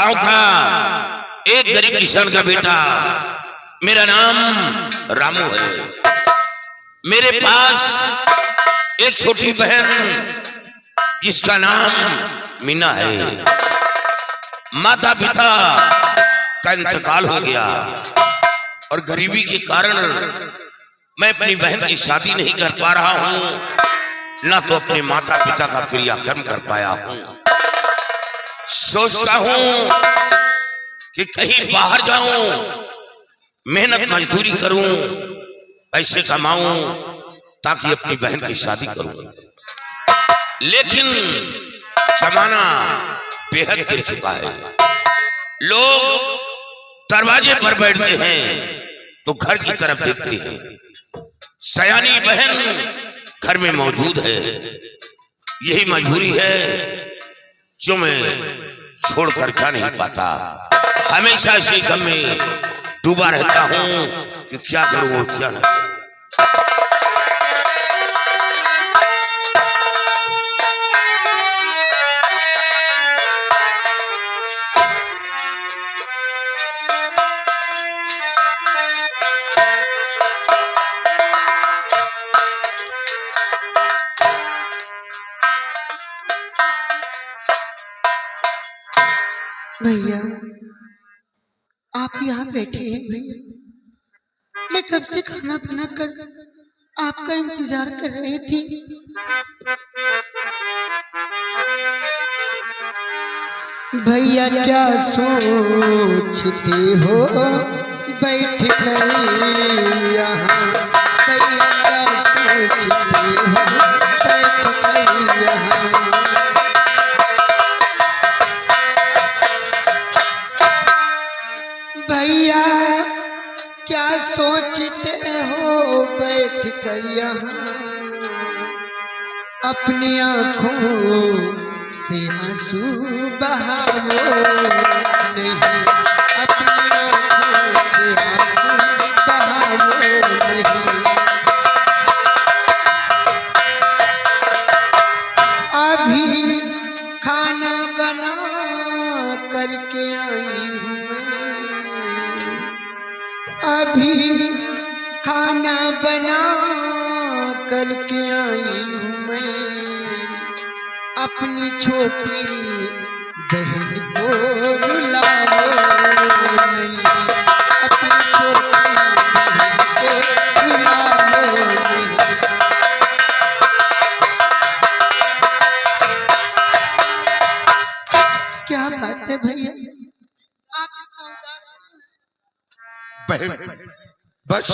गांव का एक गरीब किसान का बेटा, मेरा नाम रामू है। मेरे पास एक छोटी बहन जिसका नाम मीना है। माता पिता का इंतकाल हो गया और गरीबी के कारण मैं अपनी बहन की शादी नहीं कर पा रहा हूं, ना तो अपने माता पिता का क्रियाक्रम कर पाया हूं। सोचता हूं कि कहीं बाहर जाऊं, मेहनत मजदूरी करूं, पैसे कमाऊं ताकि अपनी बहन की शादी करूं। लेकिन जमाना बेहद गिर चुका है। लोग दरवाजे पर बैठते हैं तो घर की तरफ देखते हैं। सयानी बहन घर में मौजूद है। यही मजबूरी है जो मैं छोड़कर जा नहीं पाता। हमेशा इसी गम में डूबा रहता हूं कि क्या करूं और क्या नहीं। भैया आप यहाँ बैठे हैं भैया, मैं कब से खाना बना कर आपका इंतजार कर रही थी। भैया क्या सोचते हो बैठ कर यहाँ, भैया क्या सोचते हो बैठ कर यहाँ। भैया क्या सोचते हो बैठ कर यहाँ, अपनी आंखों से आंसू बहाओ नहीं, अपनी आंखों से आंसू बहाओ नहीं। अभी खाना बना करके आई हूँ मैं, अभी खाना बना करके आई हूँ मैं, अपनी छोटी बहन को रुलाओ नहीं, अपनी छोटी बहन को रुलाओ नहीं। क्या बात है भैया, आप इतना उदास बहन बस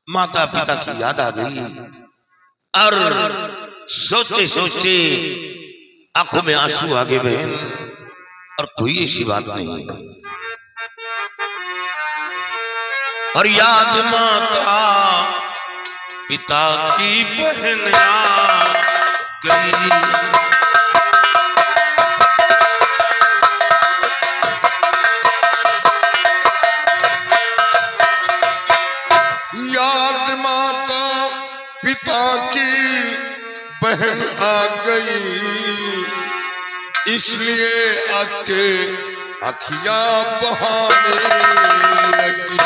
माता पिता की याद आ गई और सोचते सोचते आंखों में आंसू आ गए बहन। और कोई ऐसी बात नहीं, और याद माता पिता की बहन आ गई। याद माता पिता की बहन आ गई, इसलिए आज के अखियां बहाने लगी।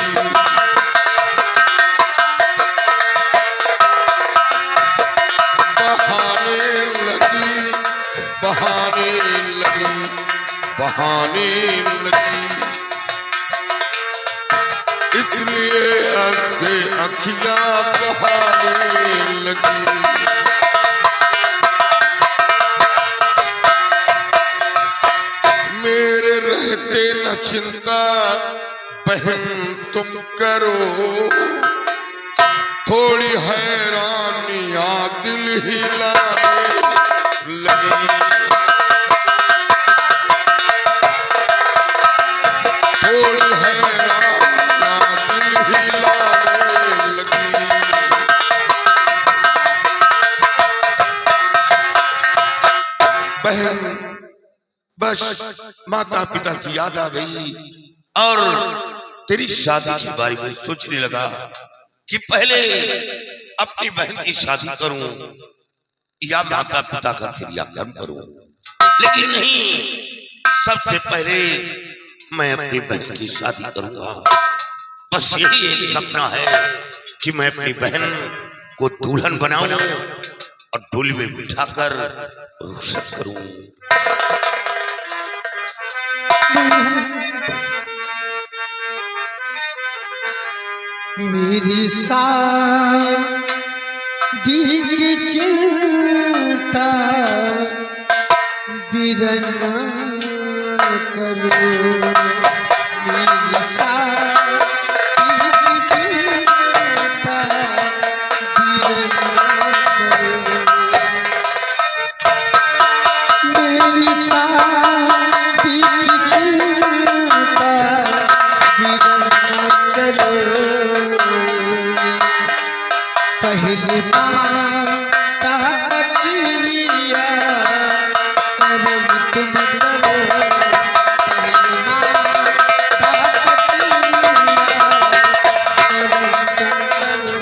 बहाने लगी, बहाने लगी, बहाने लगी, इसलिए आज के अखियां बहाने लगी। मेरे रहते न चिंता बहन तुम करो, थोड़ी हैरानियां दिल हिलाने लगी। थोड़ी हैरानियां दिल हिलाने लगी। बहन बस माता पिता की याद आ गई और तेरी शादी के बारे में सोचने लगा कि पहले अपनी बहन की शादी करूं या माता पिता का क्रियाक्रम करूं। लेकिन नहीं, सबसे पहले मैं अपनी बहन की शादी करूंगा। बस यही एक सपना है कि मैं अपनी बहन को दुल्हन बनाऊं और डोली में बिठाकर रुखसत करूं। मेरी शादी की चिंता बिरना करो। मेरी शादी की चिंता बिरना करो। मेरी शादी की चिंता बिरना करो। पहले माता का क्रिया कर्म तुम करो। पहले माता का क्रिया कर्म तुम करो।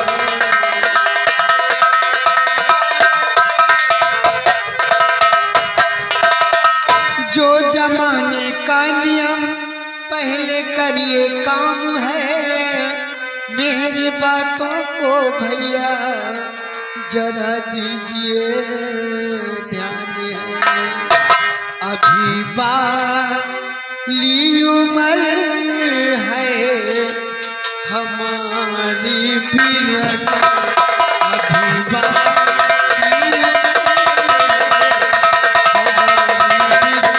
जो जमाने का नियम पहले करिए काम है। मेरी बातों को भैया जरा दीजिए ध्यान है। अभी बाली उम्र है हमारी भी लगा। अभी बाली उम्र है हमारी भी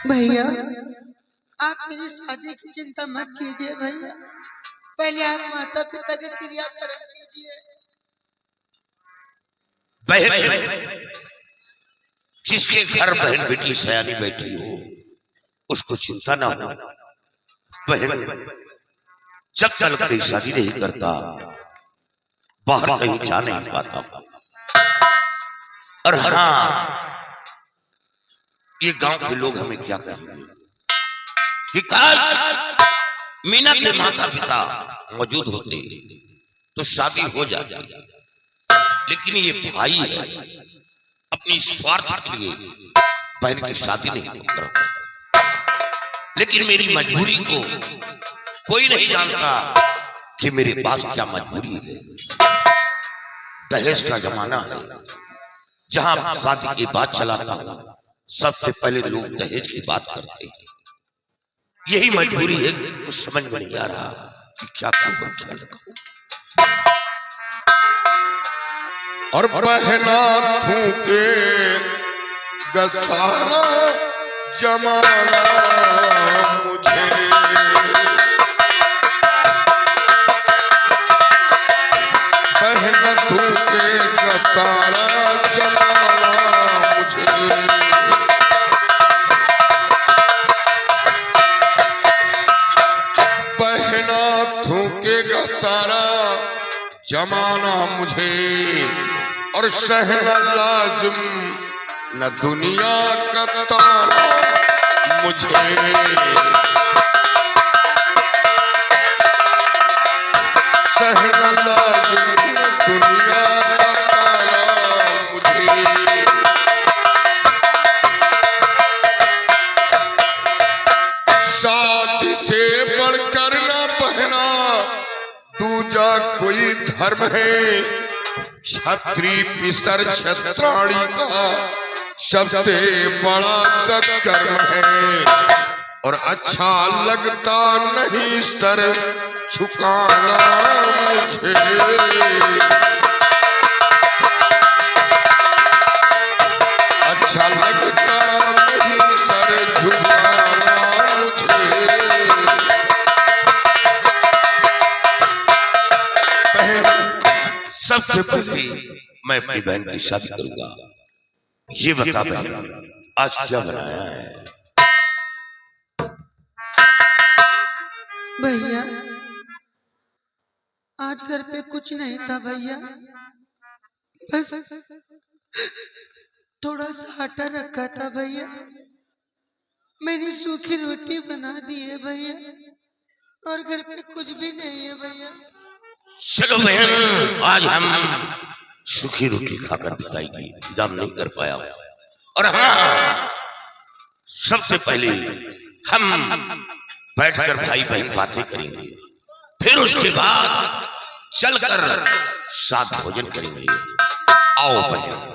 भैया। आप मेरी शादी की चिंता मत कीजिए भैया। पहले आप माता पिता के क्रियाकर्म कीजिए। बहन जिसके घर बहन बेटी सयानी बैठी हो उसको चिंता ना हो। बहन जब तक तेरी शादी नहीं करता बाहर कहीं जा नहीं पाता। और हाँ, ये गांव के लोग हमें क्या कहेंगे कि काश मीना के माता पिता मौजूद होते तो शादी हो जाती। लेकिन ये भाई है, अपनी स्वार्थ के लिए बहन की शादी नहीं करता। लेकिन मेरी मजबूरी को कोई नहीं जानता कि मेरे पास क्या मजबूरी है। दहेज का जमाना है, जहां शादी की बात चलाता हूं सबसे पहले लोग दहेज की बात करते हैं। यही मजबूरी है, कुछ समझ में नहीं आ रहा कि क्या करूं क्या करूं। और बहना थूके गसारा जमाना मुझे। बहना थूके गसारा जमाना मुझे। बहना थूकेगा सारा जमाना मुझे। और सहना लाजिम न दुनिया का ताना मुझे। सहना लाजिम न दुनिया का ताना मुझे। शादी से बढ़कर ना बहना दूजा कोई धर्म है। छत्री पितर छत्राणी का सबसे बड़ा सत्कर्म है। और अच्छा लगता नहीं सर झुकाना मुझे। अच्छा लगता नहीं सर झुकाना मुझे। सबसे पहले मैं अपनी बहन की शादी करूंगा। ये बता बहन आज क्या बनाया है? भैया आज घर पे कुछ नहीं था भैया। बस थोड़ा सा आटा रखा था भैया। मैंने सूखी रोटी बना दी है भैया। और घर पे कुछ भी नहीं है भैया। चलो बहन, आज हम सूखी रोटी खाकर बिताएंगे, इंतजाम नहीं कर पाया। और हाँ, सबसे पहले हम बैठकर भाई बहन बातें करेंगे, फिर उसके बाद चलकर साथ भोजन करेंगे। आओ बहन।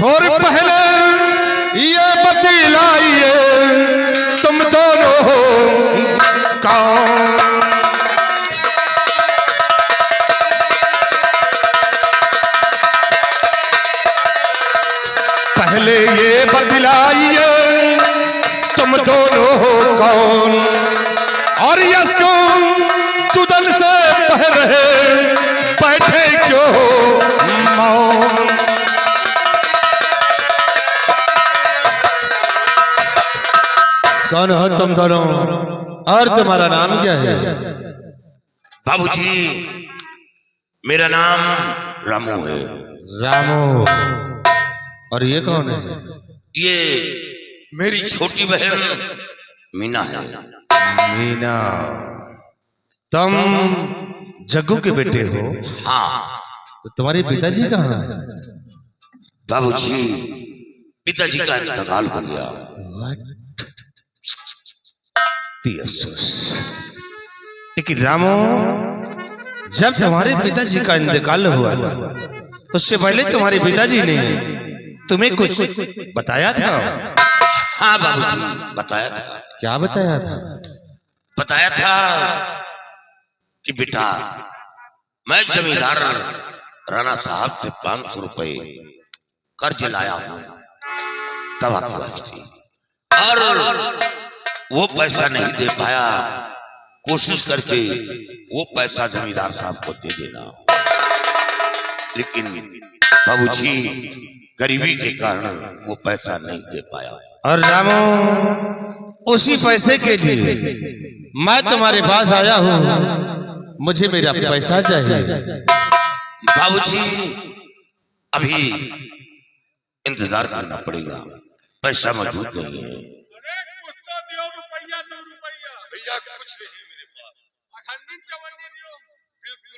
और पहले ये बतलाइए तुम दोनों हो कौन? पहले ये बतलाइए तुम दोनों हो कौन? और यसको तुदन से पहले बैठे क्यों मौन? कौन हो तुम दोनों और तुम्हारा नाम क्या है? बाबूजी, मेरा नाम रामू है। रामू। और ये कौन है? ये मेरी छोटी बहन मीना है। मीना। तुम जग्गू के बेटे हो? हाँ। तो तुम्हारे पिताजी कहाँ हैं? बाबूजी, पिताजी का इंतकाल हो गया। अफसोस। लेकिन रामू, जब तुम्हारे पिताजी का इंतकाल हुआ था तो उससे पहले तुम्हारे पिताजी ने तुम्हें कुछ बताया था? हाँ बाबूजी, बताया था। क्या बताया था? बताया था कि बेटा, मैं जमींदार राणा साहब से 500 रुपए कर्ज लाया हूं दवा के वास्ते, और वो पैसा नहीं दे पाया। कोशिश करके वो पैसा जमींदार साहब को दे देना, लेकिन बाबूजी गरीबी के कारण वो पैसा नहीं दे पाया। और रामू, उसी पैसे के लिए मैं तुम्हारे पास आया हूँ। मुझे मेरा पैसा चाहिए। बाबूजी, अभी इंतजार करना पड़ेगा, पैसा मौजूद नहीं है। भैया कुछ नहीं मेरे पास, बिल्कुल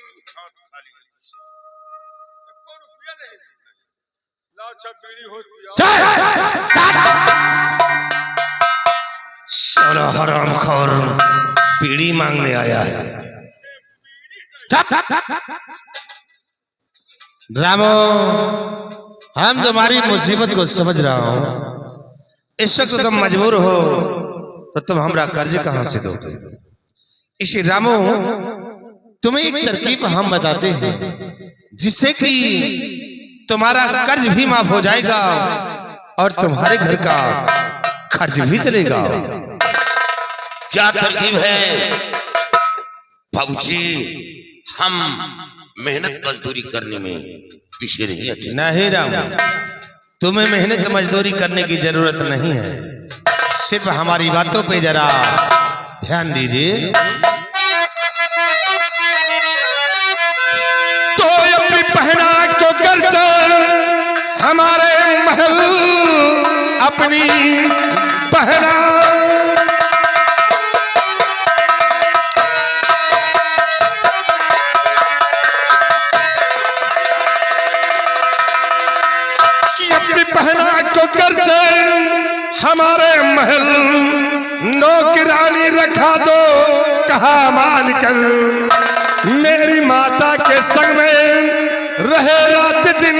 खाली है। साला हरामखोर बीड़ी मांगने आया है। रामू, हम तुम्हारी मुसीबत को समझ रहा हूँ। इस वक्त तुम मजबूर हो तो तुम हमारा कर्ज कहां से दोगे? इसी रामू, तुम्हें एक तरकीब हम बताते हैं जिससे कि तुम्हारा कर्ज भी माफ हो जाएगा और तुम्हारे घर का खर्च भी चलेगा। क्या तरकीब है बाबूजी? हम मेहनत मजदूरी करने में पीछे नहीं हटे। नहीं रामू, तुम्हें मेहनत मजदूरी करने की जरूरत नहीं है। सिर्फ हमारी बातों पे जरा ध्यान दीजिए। तो अपनी पहना को कर्ज हमारे महल अपनी पहना, कि अपनी पहना को कर्ज हमारे महल नौकरानी रखा दो कहा मान कर, मेरी माता के संग में रहे रात दिन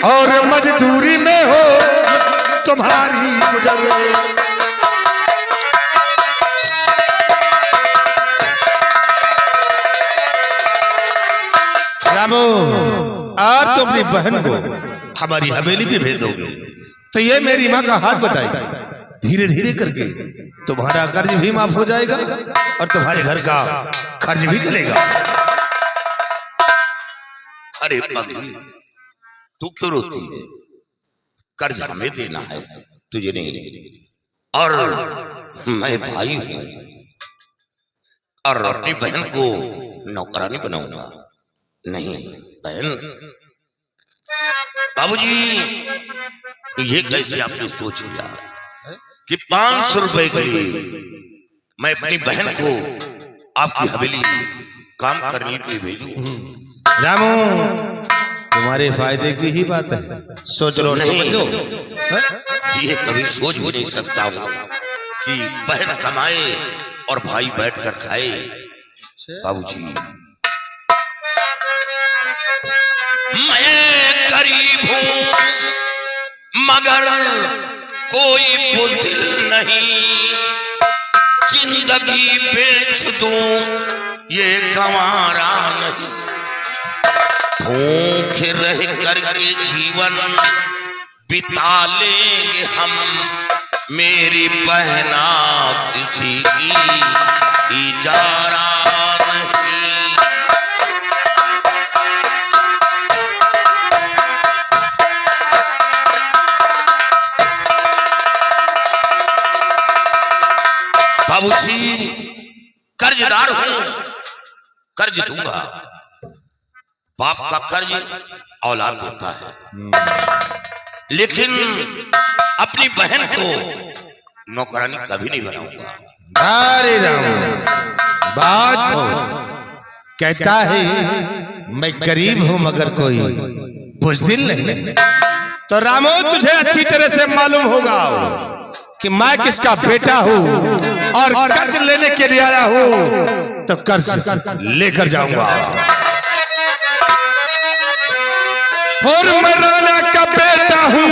और मजदूरी में हो तुम्हारी गुजर। रामू और तो अपनी बहन को हमारी हवेली पे भेज दोगे तो ये मेरी माँ का हाथ बटाएगी। धीरे धीरे करके तुम्हारा कर्ज भी माफ हो जाएगा और तुम्हारे घर का खर्च भी चलेगा। अरे पगली, तू क्यों रोती है? कर्ज हमें देना है, तुझे नहीं। और मैं भाई हूं और अपनी बहन को नौकरानी बनाऊंगा नहीं। बहन, बाबूजी, ये कैसे आपने सोच लिया कि 500 रुपए के लिए मैं अपनी बहन को आपकी हवेली काम करने के लिए भेजूं? रामू, तुम्हारे फायदे की ही बात है, सोच लो समझो। ये कभी सोच भी नहीं सकता हूँ कि बहन कमाए और भाई बैठकर खाए। बाबूजी, मैं गरीब हूँ मगर कोई बुद्धिल नहीं, जिंदगी बेच दूं ये गंवारा नहीं। भूखे रह करके जीवन बिता लेंगे हम, मेरी बहना किसी की इजारा नहीं। बाबूजी, कर्जदार हूं, कर्ज दूंगा। बाप का कर्ज औलाद देता है, लेकिन अपनी बहन को नौकरानी कभी नहीं बनाऊंगा। अरे राम, बात हो कहता है मैं गरीब हूं मगर कोई बुज़दिल नहीं। तो रामो, तुझे अच्छी तरह से मालूम होगा कि मैं किसका बेटा हूं और कर्ज लेने के लिए आया हूं तो कर्ज लेकर जाऊंगा। और मैं राणा का बेटा हूं,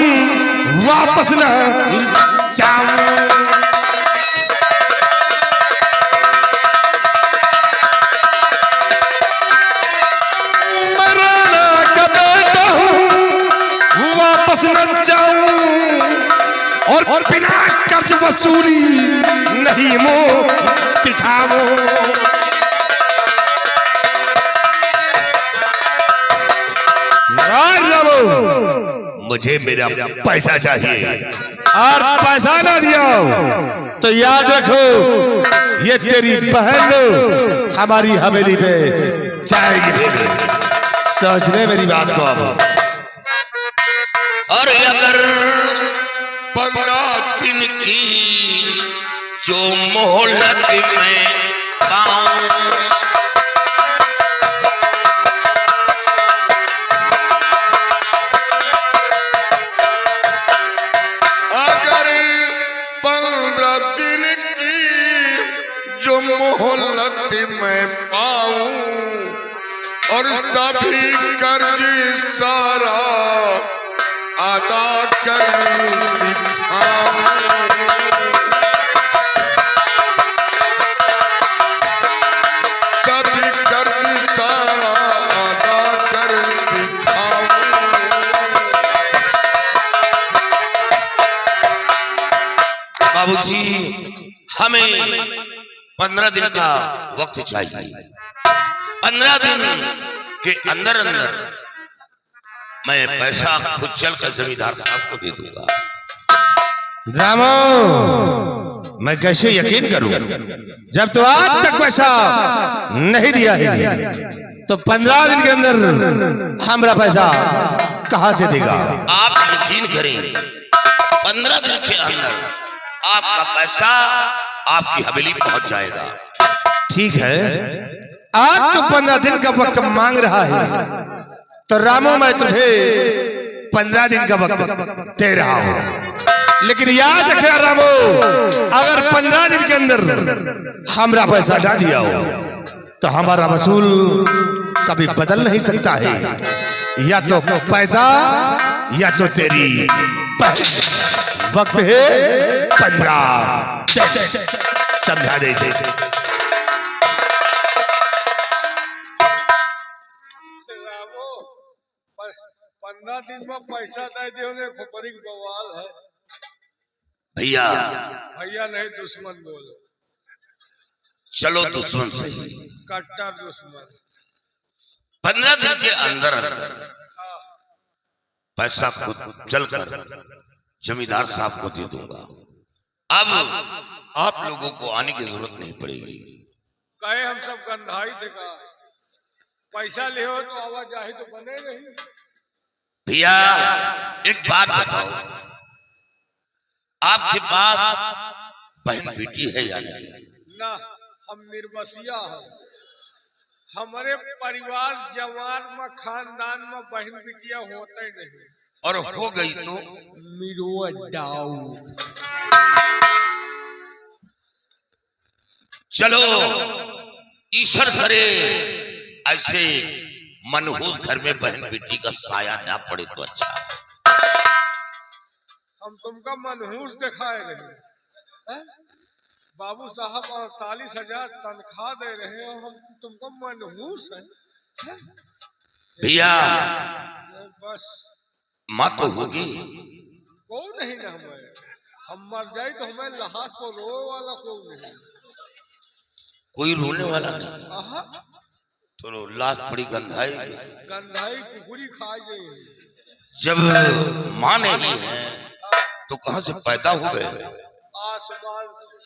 वापस न जाऊं। मैं राणा का बेटा हूं, वापस न जाऊं और बिना कर्ज वसूली नहीं मुंह दिखाऊं। मुझे मेरा पैसा चाहिए और पैसा ना दिया तो याद रखो ये तेरी बहन हमारी हवेली पे जाएगी। सोच ले मेरी बात को अब। और अगर 15 दिन की जो मोहलत में पाऊं, मोहलत में पाऊं और तभी कर्ज सारा अदा कर दिखाऊं। तभी कर्ज सारा अदा कर दिखाऊं। बाबूजी, हमें 15 दिन का वक्त चाहिए। 15 दिन के अंदर अंदर मैं पैसा खुद चलकर जमींदार साहब को दे दूंगा। रामो, मैं कैसे यकीन करूं जब तो आज तक पैसा नहीं दिया है तो 15 दिन के अंदर हमारा पैसा कहां से देगा? आप यकीन करें, 15 दिन के अंदर आपका पैसा आपकी हवेली पहुंच जाएगा। ठीक है, आज तो 15 दिन का वक्त मांग रहा है तो रामो मैं तुझे 15 दिन का वक्त दे रहा हूं, लेकिन याद रखना रामो, अगर 15 दिन के अंदर हमारा पैसा ना दिया हो तो हमारा वसूल कभी बदल नहीं सकता है। या तो पैसा या तो तेरी वक्त है 15। समझा दे से। 15 दिन में पैसा दे दियो ने खोपड़ी के बवाल है। भैया भैया नहीं दुश्मन बोलो, चलो दुश्मन सही, कट्टर दुश्मन। 15 दिन के अंदर पैसा खुद चलकर जमींदार साहब को दे दूंगा। अब आप लोगों को आने की जरूरत नहीं पड़ेगी। कहे हम सब गंधाई थे का, पैसा ले हो तो आवाजाही तो बने नहीं। भैया एक बात बताओ, आपके पास बहन बेटी है या नहीं? ना, हम निर्बसिया हैं। हमारे परिवार जवान में खानदान में बहन बिटिया होते नहीं, और हो गई तो मिरुआ डाऊ। चलो ईश्वर करे ऐसे मनहूस घर में बहन बेटी का साया ना पड़े तो अच्छा है। हम तुमका मनहूस दिखाए रहे, बाबू साहब 48,000 तनख्वाह दे रहे हैं, हम तुमको मनहूस है। भैया बस माँ तो होगी, कौन नहीं ना हम मर जाए तो हमें लहास को रो वाला कौन नहीं। कोई रोने वाला नहीं, आहा, तो लाश बड़ी गंधाई। गंधाई कुकुरी खा गई। जब माँ नहीं है तो कहां से पैदा हो गए? आसमान से,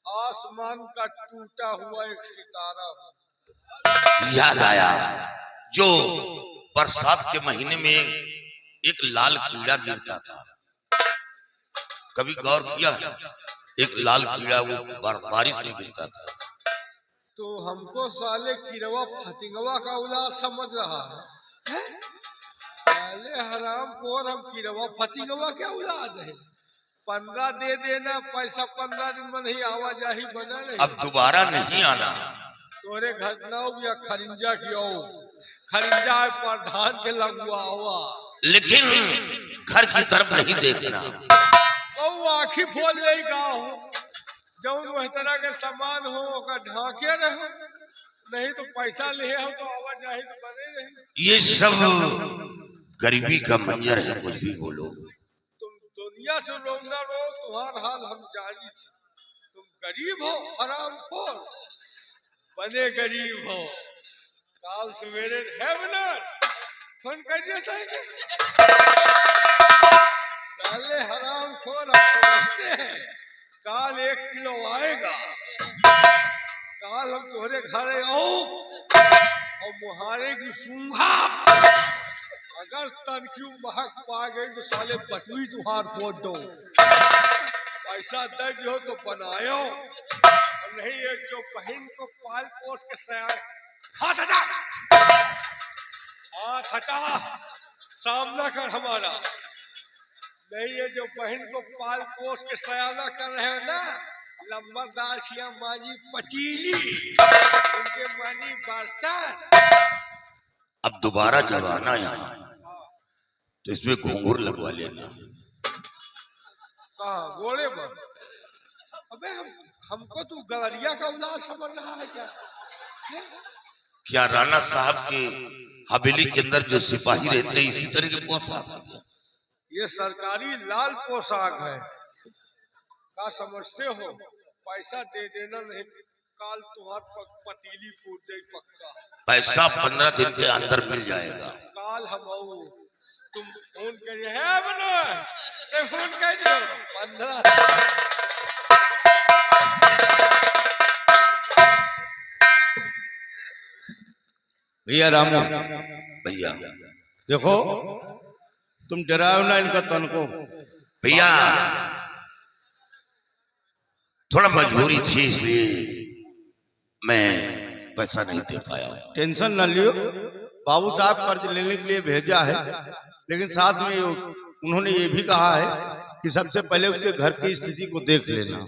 आसमान का टूटा हुआ एक सितारा। याद आया, जो बरसात के महीने में एक लाल कीड़ा गिरता था, कभी गौर किया? एक लाल कीड़ा वो बारिश में गिरता था। तो हमको साले किरवा फतिंगवा का औलाद समझ रहा है? साले हराम खोर, हम किरवा फतिंगवा के औलाद है। 15 दे देना पैसा, 15 दिन में नहीं आवाजाही बना नहीं। अब दोबारा नहीं आना। तोरे घर ना या खरिंजा की हो, खरिंजा प्रधान के लगुआ हुआ, लेकिन घर की तरफ नहीं देखना। आखी फोल गई का हो, जौन वह तरह के सामान हो ओका ढाके रहो, नहीं तो पैसा ले हो तो आवाजाही तो बने नहीं। ये सब गरीबी का मंजर है, कुछ भी बोलो। तुम दुनिया से रो ना रो, तुम्हारा हाल हम जानी थी। तुम गरीब हो, हराम खोर, बने गरीब हो। काल सवेरे फोन कर दिया था काले हराम खोर, हम समझते हैं काल 1 किलो आएगा। काल हम तुम्हारे घर आओ और मुहारे की सूंघा, अगर तनक्यू महक पा गई तो साले बटुई तुहार फोड़ दो। पैसा दे हो तो बनायो, नहीं है जो बहन को पाल पोस के सयान। हाथ हटा, हाथ हटा, सामना कर हमारा। नहीं है जो बहन को पाल पोस के सयाना कर रहे हैं ना, लंबरदार खिया मानी पचीली, उनके मानी बर्तन। अब दोबारा जब आना यहाँ तो इसमें घूंघूर लगवा लेना। कहा गोले में? अबे हमको तू गलरिया का औलाद समझ रहा है क्या? क्या राणा साहब के हवेली के अंदर जो सिपाही रहते हैं इसी तरह के पोशाक है क्या? ये सरकारी लाल पोशाक है, का समझते हो? पैसा दे देना, नहीं काल तुम्हार पतीली फूट जाए पक्का। पैसा 15 दिन के अंदर मिल जाएगा। काल हम आओ, तुम फोन करिए है बनो, फोन कर दो 15। भैया रामू, भैया देखो तुम डराओ ना इनका तन को। भैया थोड़ा मजबूरी थी, इसलिए मैं पैसा नहीं दे पाया। टेंशन ना लियो, बाबू साहब कर्ज लेने के लिए भेजा है, लेकिन साथ में उन्होंने ये भी कहा है कि सबसे पहले उसके घर की स्थिति को देख लेना।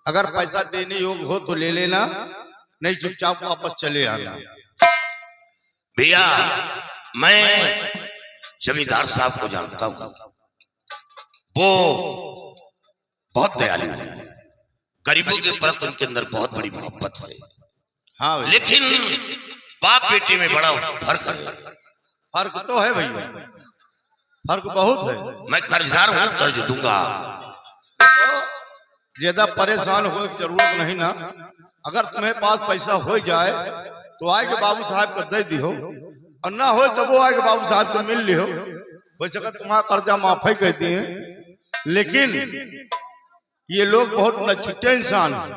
अगर पैसा देने योग्य हो तो ले लेना, नहीं चुपचाप वापस चले आना। भैया मैं जमींदार साहब को जानता हूँ, वो बहुत दयालु है, गरीबों के प्रति उनके अंदर बहुत बड़ी मोहब्बत है। हाँ, लेकिन बाप बेटे में बड़ा फर्क है। फर्क तो है भैया, फर्क बहुत है। मैं कर्जदार हूँ, कर्ज दूंगा। ज्यादा परेशान हो की जरूरत नहीं ना। अगर तुम्हें पास पैसा हो जाए तो आए के बाबू साहब को दे दियो, और ना हो तो वो आए के बाबू साहब से मिल लियो। हो सके तुम्हारा कर्जा माफी कहती है, लेकिन ये लोग बहुत नछुटे इंसान हैं।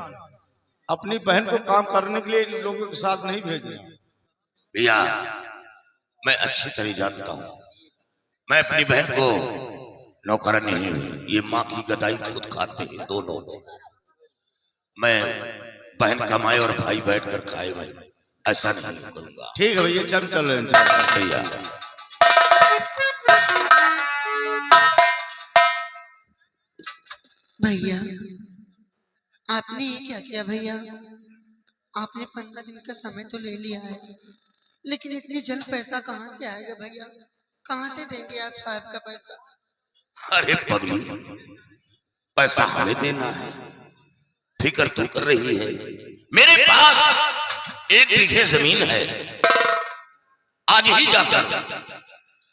अपनी बहन को काम करने के लिए इन लोगों के साथ नहीं भेजना। भैया मैं अच्छी तरह जानता हूँ, मैं अपनी बहन को नौकरानी नहीं हूँ। ये माँ की गदाई खुद खाते हैं दोनों। मैं बहन कमाए और भाई बैठ कर खाए, मैं ऐसा नहीं करूंगा। ठीक है भैया, चल रहे भैया भैया आपने ये क्या किया भैया? आपने 15 दिन का समय तो ले लिया है, लेकिन इतनी जल्द पैसा कहाँ से आएगा भैया? कहाँ से देंगे आप साहब का पैसा? अरे पगली, पैसा हमें देना है, फिक्र तू कर रही है। मेरे पास 1 बीघे जमीन है, आज ही जाकर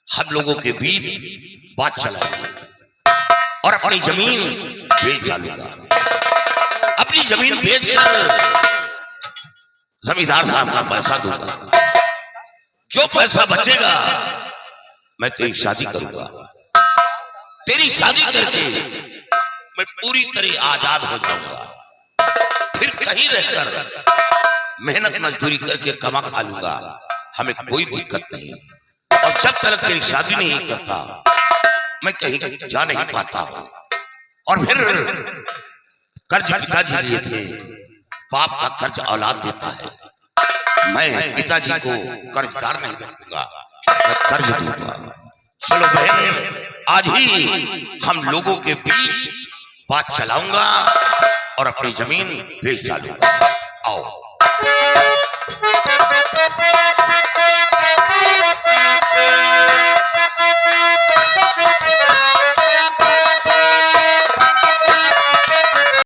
हम लोगों के बीच बात चलाएंगे और अपनी जमीन बेच डालूंगा। अपनी जमीन बेचकर जमींदार साहब का पैसा दूंगा। जो पैसा बचेगा मैं तेरी शादी करूंगा। तेरी शादी करके मैं पूरी तरह आजाद हो जाऊंगा। फिर कहीं रहकर मेहनत मजदूरी करके कमा खा लूंगा, हमें कोई दिक्कत नहीं। और जब तक तेरी शादी नहीं करता मैं कहीं जा नहीं पाता हूं। और फिर कर्ज पिताजी लिए थे, बाप का कर्ज औलाद देता है। मैं पिताजी को कर्जदार नहीं रखूंगा, मैं कर्ज दूंगा। चलो बहन, आज ही हम लोगों के बीच बात चलाऊंगा और अपनी जमीन बेच डालूंगा। आओ।